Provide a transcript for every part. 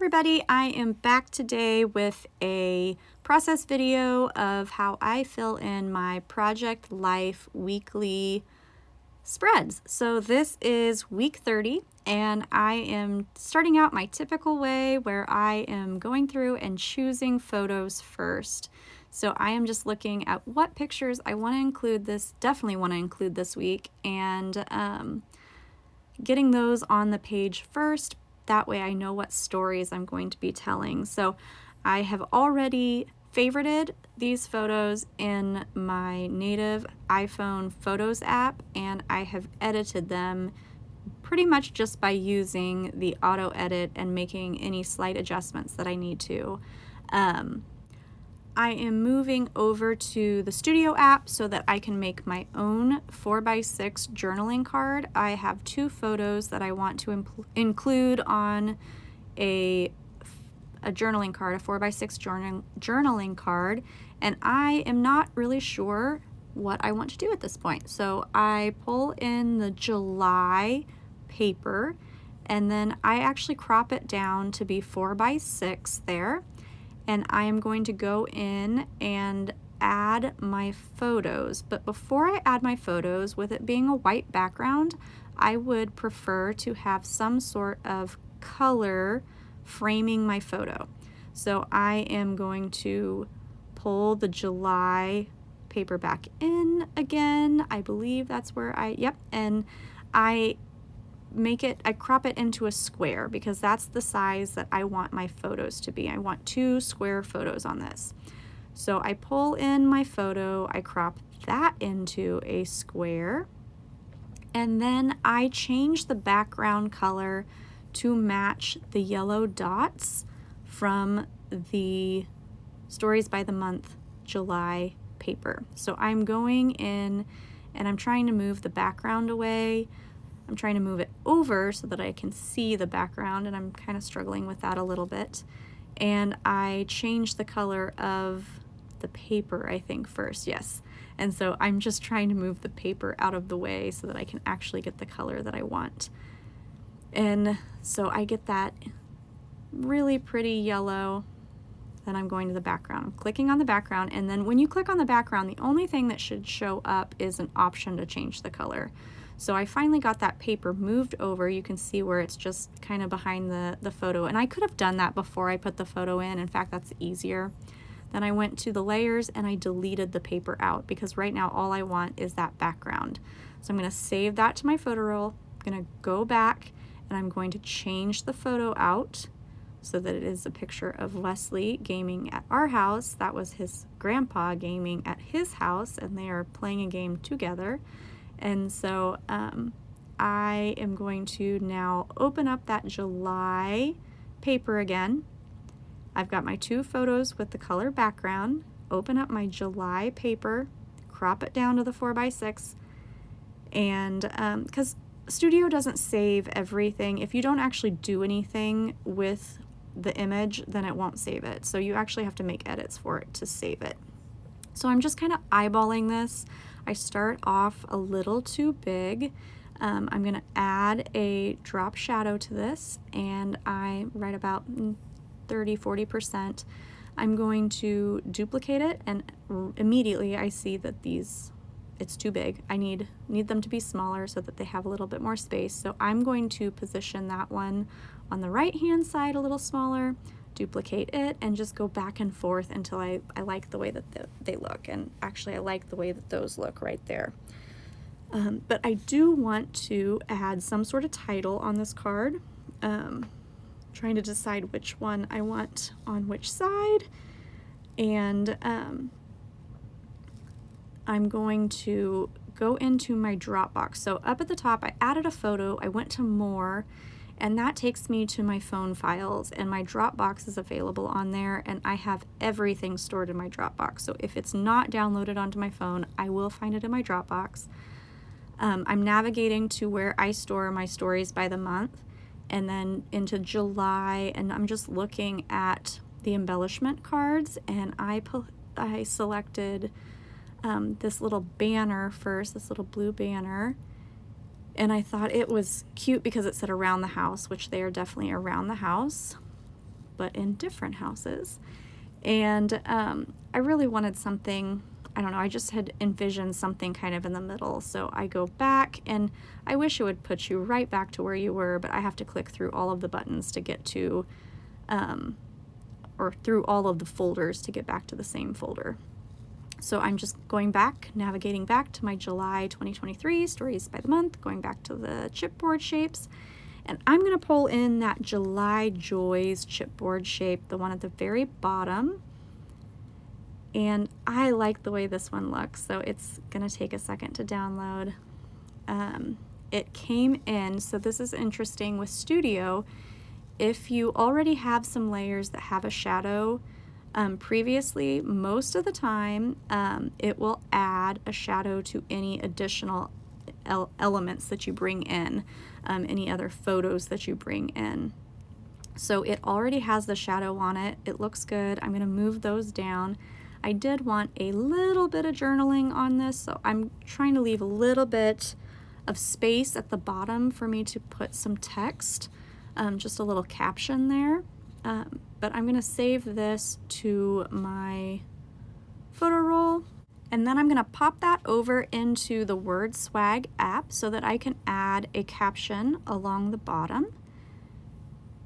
everybody, I am back today with a process video of how I fill in my Project Life weekly spreads. So this is week 30 and I am starting out my typical way where I am going through and choosing photos first. So I am just looking at what pictures I want to include definitely want to include this week, and getting those on the page first. That way I know what stories I'm going to be telling. So I have already favorited these photos in my native iPhone Photos app, and I have edited them pretty much just by using the auto edit and making any slight adjustments that I need to. I am moving over to the Studio app so that I can make my own 4x6 journaling card. I have two photos that I want to include on a journaling card, a 4x6 journaling card, and I am not really sure what I want to do at this point. So I pull in the July paper, and then I actually crop it down to be 4x6 there. And I am going to go in and add my photos. But before I add my photos, with it being a white background, I would prefer to have some sort of color framing my photo. So I am going to pull the July paper back in again. I believe that's where and I crop it into a square because that's the size that I want my photos to be. I want 2 square photos on this. So I pull in my photo, I crop that into a square, and then I change the background color to match the yellow dots from the Stories by the Month July paper. So I'm going in and I'm trying to move the background away. I'm trying to move it over so that I can see the background, and I'm kind of struggling with that a little bit. And I changed the color of the paper, I think, first, yes. And so I'm just trying to move the paper out of the way so that I can actually get the color that I want. And so I get that really pretty yellow. Then I'm going to the background. I'm clicking on the background, and then when you click on the background, the only thing that should show up is an option to change the color. So I finally got that paper moved over. You can see where it's just kind of behind the photo. And I could have done that before I put the photo in. In fact, that's easier. Then I went to the layers and I deleted the paper out because right now all I want is that background. So I'm going to save that to my photo roll. I'm going to go back and I'm going to change the photo out so that it is a picture of Wesley gaming at our house. That was his grandpa gaming at his house, and they are playing a game together. And so I am going to now open up that July paper again. I've got my 2 photos with the color background. Open up my July paper, crop it down to the 4x6, and because Studio doesn't save everything. If you don't actually do anything with the image, then it won't save it. So you actually have to make edits for it to save it. So I'm just kind of eyeballing this. I start off a little too big. I'm going to add a drop shadow to this, and I write about 30–40%. I'm going to duplicate it, and immediately I see that it's too big. I need them to be smaller so that they have a little bit more space. So I'm going to position that one on the right hand side a little smaller, duplicate it, and just go back and forth until I like the way that they look. And actually I like the way that those look right there. But I do want to add some sort of title on this card. Trying to decide which one I want on which side. And I'm going to go into my Dropbox. So up at the top, I added a photo, I went to more, and that takes me to my phone files, and my Dropbox is available on there, and I have everything stored in my Dropbox. So if it's not downloaded onto my phone, I will find it in my Dropbox. I'm navigating to where I store my Stories by the Month, and then into July, and I'm just looking at the embellishment cards, and I selected this little banner first, this little blue banner, and I thought it was cute because it said around the house, which they are definitely around the house. but in different houses. And I really wanted something, I don't know, I just had envisioned something kind of in the middle. So I go back, and I wish it would put you right back to where you were, but I have to click through all of the buttons to get to, or through all of the folders to get back to the same folder. So I'm just going back, navigating back to my July 2023 stories by the month, going back to the chipboard shapes, and I'm going to pull in that July Joys chipboard shape, the one at the very bottom. And I like the way this one looks, so it's going to take a second to download. It came in, so this is interesting with Studio. If you already have some layers that have a shadow, previously, most of the time, it will add a shadow to any additional elements that you bring in, any other photos that you bring in. So it already has the shadow on it. It looks good. I'm going to move those down. I did want a little bit of journaling on this, so I'm trying to leave a little bit of space at the bottom for me to put some text, just a little caption there. But I'm going to save this to my photo roll, and then I'm going to pop that over into the WordSwag app so that I can add a caption along the bottom.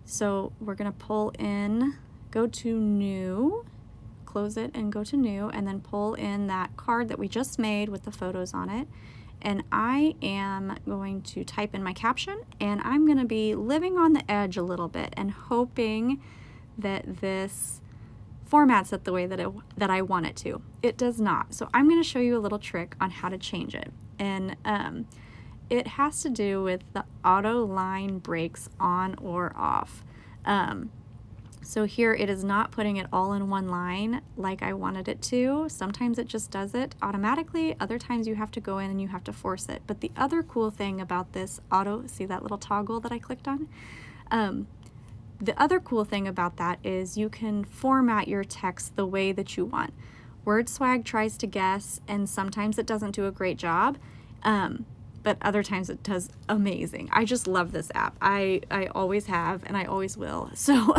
So we're going to pull in, go to New, close it and go to New, and then pull in that card that we just made with the photos on it. And I am going to type in my caption, and I'm going to be living on the edge a little bit and hoping that this formats it the way that I want it to. It does not. So I'm going to show you a little trick on how to change it. And it has to do with the auto line breaks on or off. So here it is not putting it all in one line like I wanted it to. Sometimes it just does it automatically. Other times you have to go in and you have to force it. But the other cool thing about this auto, see that little toggle that I clicked on? The other cool thing about that is you can format your text the way that you want. WordSwag tries to guess, and sometimes it doesn't do a great job, but other times it does amazing. I just love this app. I always have, and I always will. So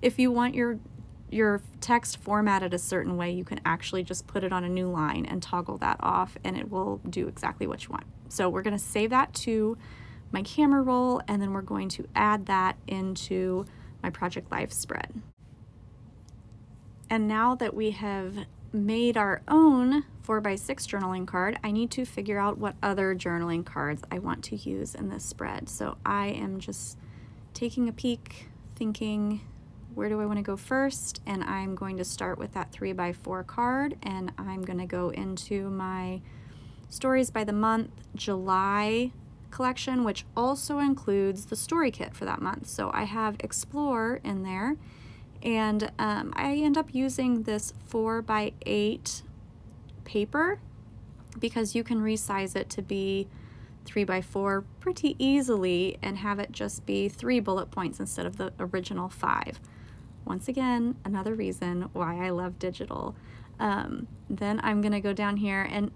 if you want your text formatted a certain way, you can actually just put it on a new line and toggle that off, and it will do exactly what you want. So we're going to save that to my camera roll, and then we're going to add that into my Project Life spread. And now that we have made our own 4x6 journaling card, I need to figure out what other journaling cards I want to use in this spread. So I am just taking a peek, thinking, where do I want to go first? And I'm going to start with that 3x4 card, and I'm going to go into my Stories by the Month July collection, which also includes the story kit for that month. So I have Explore in there, and I end up using this 4x8 paper because you can resize it to be 3x4 pretty easily and have it just be 3 bullet points instead of the original 5. Once again, another reason why I love digital. Then I'm gonna go down here, and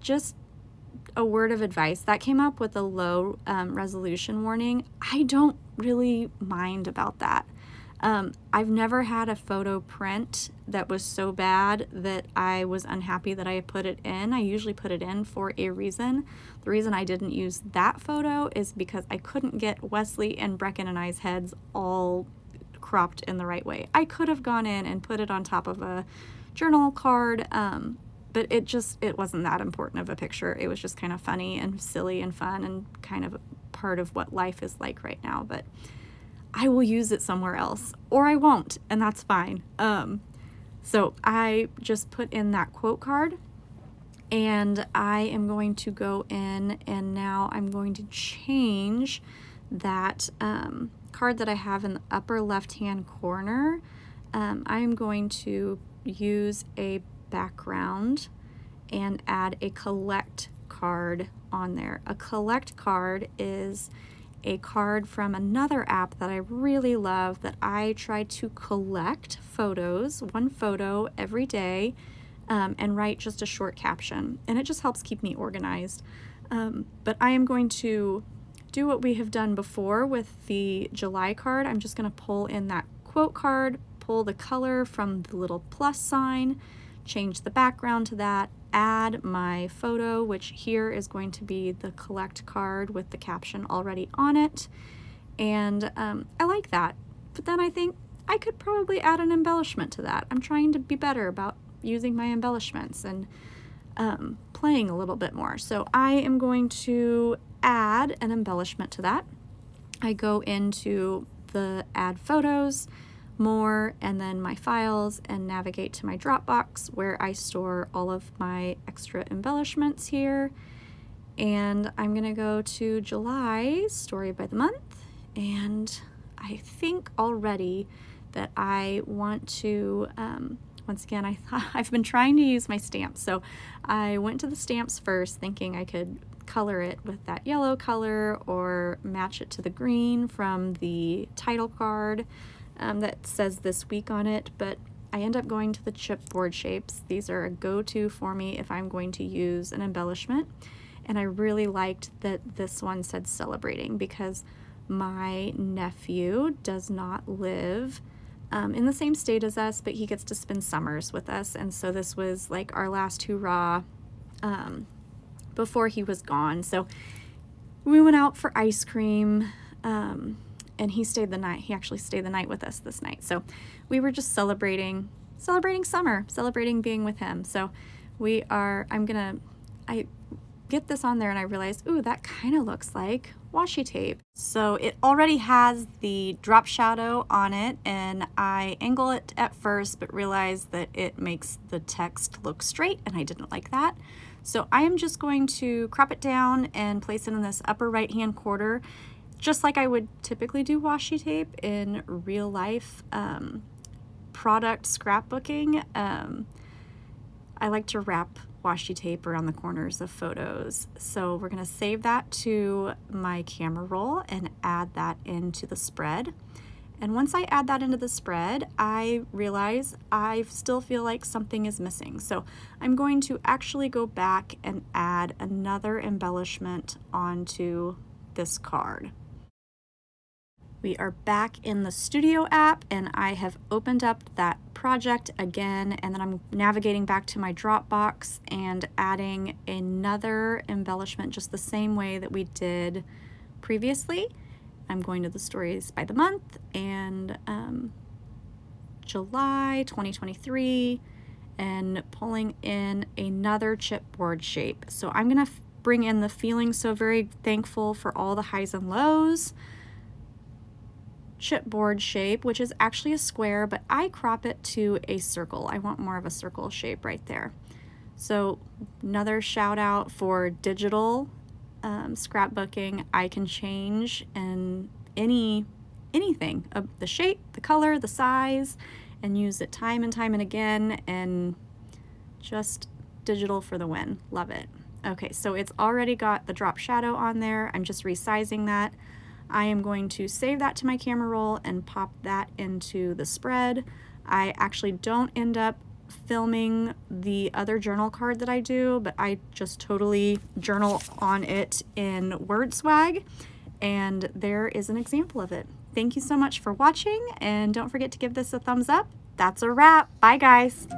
just a word of advice that came up with a low resolution warning. I don't really mind about that. I've never had a photo print that was so bad that I was unhappy that I put it in. I usually put it in for a reason. The reason I didn't use that photo is because I couldn't get Wesley and Brecken and I's heads all cropped in the right way. I could have gone in and put it on top of a journal card, but it wasn't that important of a picture. It was just kind of funny and silly and fun and kind of part of what life is like right now. But I will use it somewhere else, or I won't, and that's fine. So I just put in that quote card, and I am going to go in, and now I'm going to change that card that I have in the upper left-hand corner. I'm going to use a background and add a collect card on there. A collect card is a card from another app that I really love that I try to collect photos, one photo every day, and write just a short caption. And it just helps keep me organized. But I am going to do what we have done before with the July card. I'm just going to pull in that quote quote card, pull the color from the little plus sign, change the background to that, add my photo, which here is going to be the collect card with the caption already on it. And I like that. But then I think I could probably add an embellishment to that. I'm trying to be better about using my embellishments and playing a little bit more. So I am going to add an embellishment to that. I go into the add photos, more, and then my files, and navigate to my Dropbox where I store all of my extra embellishments here. And I'm gonna go to July story by the month, and I think already that I want to, once again, I've been trying to use my stamps. So I went to the stamps first thinking I could color it with that yellow color or match it to the green from the title card that says this week on it, but I end up going to the chipboard shapes. These are a go-to for me if I'm going to use an embellishment. And I really liked that this one said celebrating because my nephew does not live in the same state as us, but he gets to spend summers with us. And so this was like our last hurrah before he was gone. So we went out for ice cream and he stayed the night. He actually stayed the night with us this night. So we were just celebrating summer, celebrating being with him. So I get this on there and I realized, ooh, that kind of looks like washi tape. So it already has the drop shadow on it, and I angle it at first, but realized that it makes the text look straight, and I didn't like that. So I am just going to crop it down and place it in this upper right-hand corner, just like I would typically do washi tape in real life product scrapbooking. I like to wrap washi tape around the corners of photos. So we're going to save that to my camera roll and add that into the spread. And once I add that into the spread, I realize I still feel like something is missing. So I'm going to actually go back and add another embellishment onto this card. We are back in the Studio app, and I have opened up that project again, and then I'm navigating back to my Dropbox and adding another embellishment just the same way that we did previously. I'm going to the stories by the month and July 2023 and pulling in another chipboard shape. So I'm gonna bring in the feeling so very thankful for all the highs and lows chipboard shape, which is actually a square, but I crop it to a circle. I want more of a circle shape right there. So another shout out for digital scrapbooking. I can change in anything, the shape, the color, the size, and use it time and time and again, and just digital for the win. Love it. Okay, so it's already got the drop shadow on there. I'm just resizing that. I am going to save that to my camera roll and pop that into the spread. I actually don't end up filming the other journal card that I do, but I just totally journal on it in WordSwag, and there is an example of it. Thank you so much for watching, and don't forget to give this a thumbs up. That's a wrap. Bye, guys.